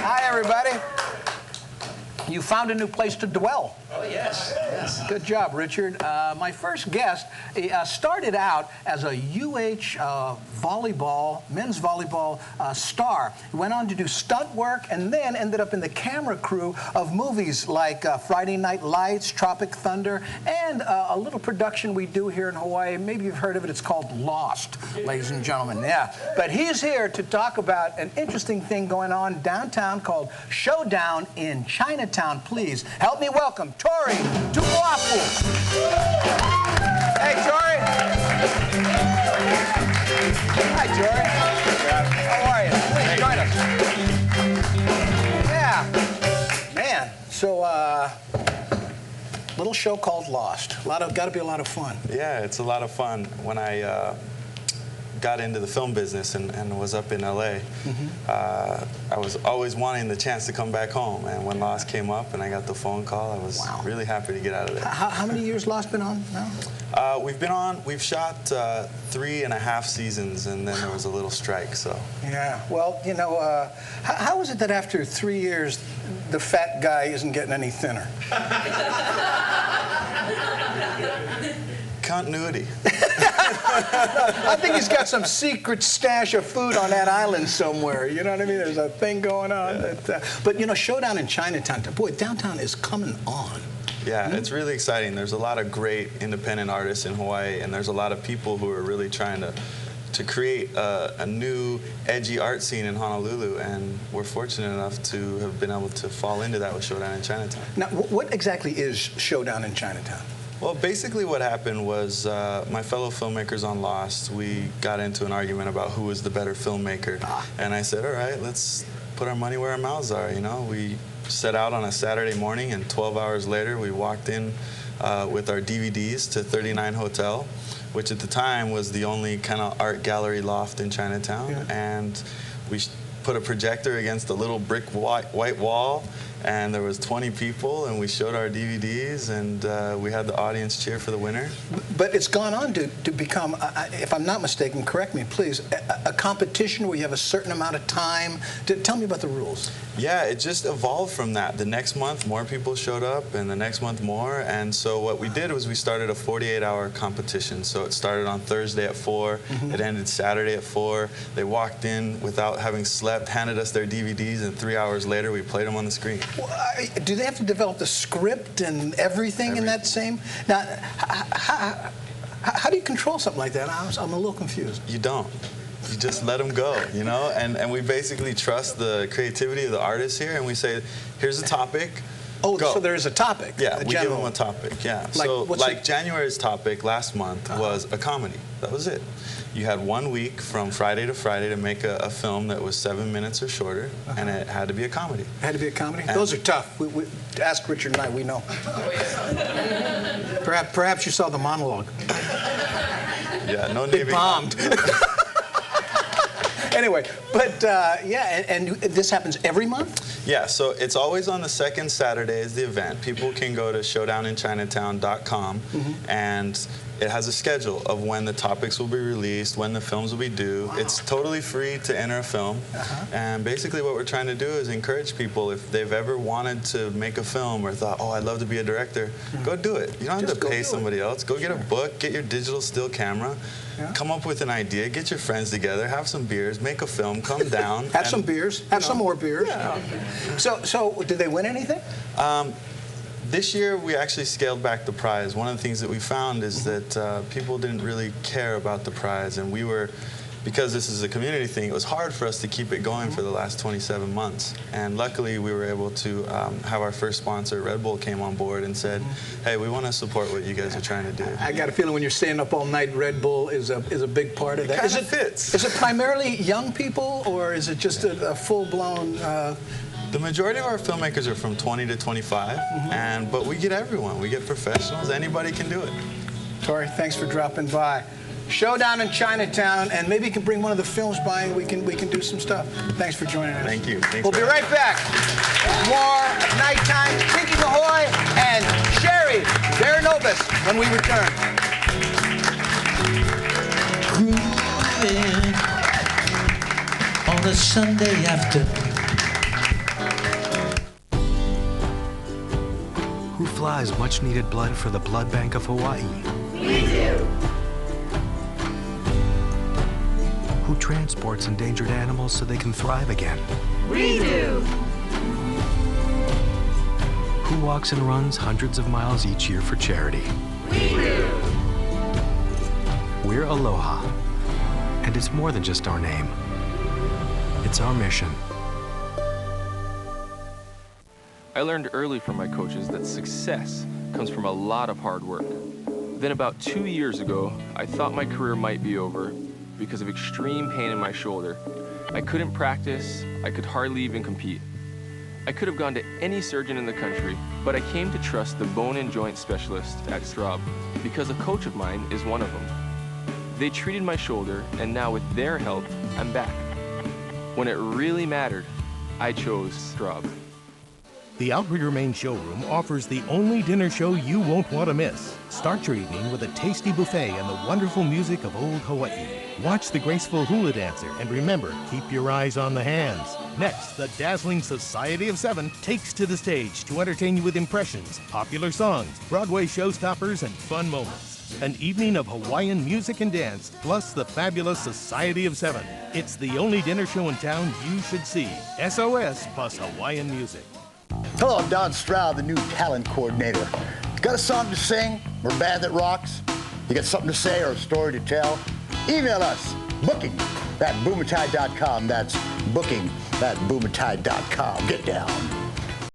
Hi, everybody. You found a new place to dwell. Oh, yes. Yes. Good job, Richard. My first guest started out as a men's volleyball star. He went on to do stunt work and then ended up in the camera crew of movies like Friday Night Lights, Tropic Thunder, and a little production we do here in Hawaii. Maybe you've heard of it. It's called Lost, ladies and gentlemen. Yeah. But he's here to talk about an interesting thing going on downtown called Showdown in Chinatown. Please help me welcome Tori Tupuapu. Hey, Tori. Hi, Tori. How are you? Please join us. Yeah. Man, so little show called Lost. Got to be a lot of fun. Yeah, it's a lot of fun. When I got into the film business and was up in LA, I was always wanting the chance to come back home. And when Lost came up and I got the phone call, I was really happy to get out of there. How many years Lost been on now? We've shot 3.5 seasons, and then there was a little strike, so. Yeah, well, you know, how is it that after 3 years, the fat guy isn't getting any thinner? Continuity. I think he's got some secret stash of food on that island somewhere. You know what I mean? There's a thing going on. Yeah. But, you know, Showdown in Chinatown, boy, downtown is coming on. Yeah, it's really exciting. There's a lot of great independent artists in Hawaii, and there's a lot of people who are really trying to create a new, edgy art scene in Honolulu, and we're fortunate enough to have been able to fall into that with Showdown in Chinatown. Now, what exactly is Showdown in Chinatown? Well, basically what happened was my fellow filmmakers on Lost, we got into an argument about who was the better filmmaker. And I said, all right, let's put our money where our mouths are, you know? We set out on a Saturday morning, and 12 hours later, we walked in with our DVDs to 39 Hotel, which at the time was the only kind of art gallery loft in Chinatown. Yeah. And we put a projector against a little brick white wall, and there was 20 people, and we showed our DVDs, and we had the audience cheer for the winner. But it's gone on to become, if I'm not mistaken, correct me, please, a competition where you have a certain amount of time. Tell me about the rules. Yeah, it just evolved from that. The next month, more people showed up, and the next month, more. And so what we did was we started a 48-hour competition. So it started on Thursday at 4. It ended Saturday at 4. They walked in without having slept, handed us their DVDs, and 3 hours later, we played them on the screen. Well, do they have to develop the script and everything in that same? Now, how do you control something like that? I'm a little confused. You don't. You just let them go, you know? And we basically trust the creativity of the artists here, and we say, here's a topic. Oh, go. So there is a topic. Yeah, we give them a topic, yeah. Like January's topic last month was a comedy. That was it. You had 1 week from Friday to Friday to make a film that was 7 minutes or shorter, and it had to be a comedy. It had to be a comedy? And those are tough. Ask Richard and I, we know. Perhaps you saw the monologue. Yeah, no Navy. It bombed. Anyway, but yeah, and this happens every month? Yeah, so it's always on the second Saturday is the event. People can go to showdowninchinatown.com, and it has a schedule of when the topics will be released, when the films will be due. Wow. It's totally free to enter a film. And basically what we're trying to do is encourage people, if they've ever wanted to make a film or thought, oh, I'd love to be a director, go do it. You don't have to pay somebody else. Go get a book, get your digital still camera, come up with an idea, get your friends together, have some beers, make a film, come down. Have some beers, have some more beers. Yeah. So did they win anything? This year, we actually scaled back the prize. One of the things that we found is that people didn't really care about the prize, and we were, because this is a community thing, it was hard for us to keep it going for the last 27 months. And luckily, we were able to have our first sponsor, Red Bull, came on board and said, hey, we want to support what you guys are trying to do. I got a feeling when you're staying up all night, Red Bull is a big part of that. It kind of fits. Is it primarily young people, or is it just a full-blown... The majority of our filmmakers are from 20 to 25, but we get everyone. We get professionals. Anybody can do it. Tori, thanks for dropping by. Showdown in Chinatown, and maybe you can bring one of the films by and we can do some stuff. Thanks for joining us. Thank you. We'll be right back. More Nighttime, Tiki Ahoy, and Sherry Veronovas when we return. Grooving on a Sunday afternoon. Who flies much-needed blood for the blood bank of Hawaii? We do! Who transports endangered animals so they can thrive again? We do! Who walks and runs hundreds of miles each year for charity? We do! We're Aloha, and it's more than just our name. It's our mission. I learned early from my coaches that success comes from a lot of hard work. Then about 2 years ago, I thought my career might be over because of extreme pain in my shoulder. I couldn't practice, I could hardly even compete. I could have gone to any surgeon in the country, but I came to trust the bone and joint specialist at Straub because a coach of mine is one of them. They treated my shoulder, and now with their help, I'm back. When it really mattered, I chose Straub. The Outrigger Main Showroom offers the only dinner show you won't want to miss. Start your evening with a tasty buffet and the wonderful music of old Hawaii. Watch the graceful hula dancer, and remember, keep your eyes on the hands. Next, the dazzling Society of Seven takes to the stage to entertain you with impressions, popular songs, Broadway showstoppers, and fun moments. An evening of Hawaiian music and dance, plus the fabulous Society of Seven. It's the only dinner show in town you should see. SOS plus Hawaiian music. Hello, I'm Don Stroud, the new talent coordinator. Got a song to sing or a band that rocks? You got something to say or a story to tell? Email us, booking@bumatai.com. That's booking@bumatai.com. Get down.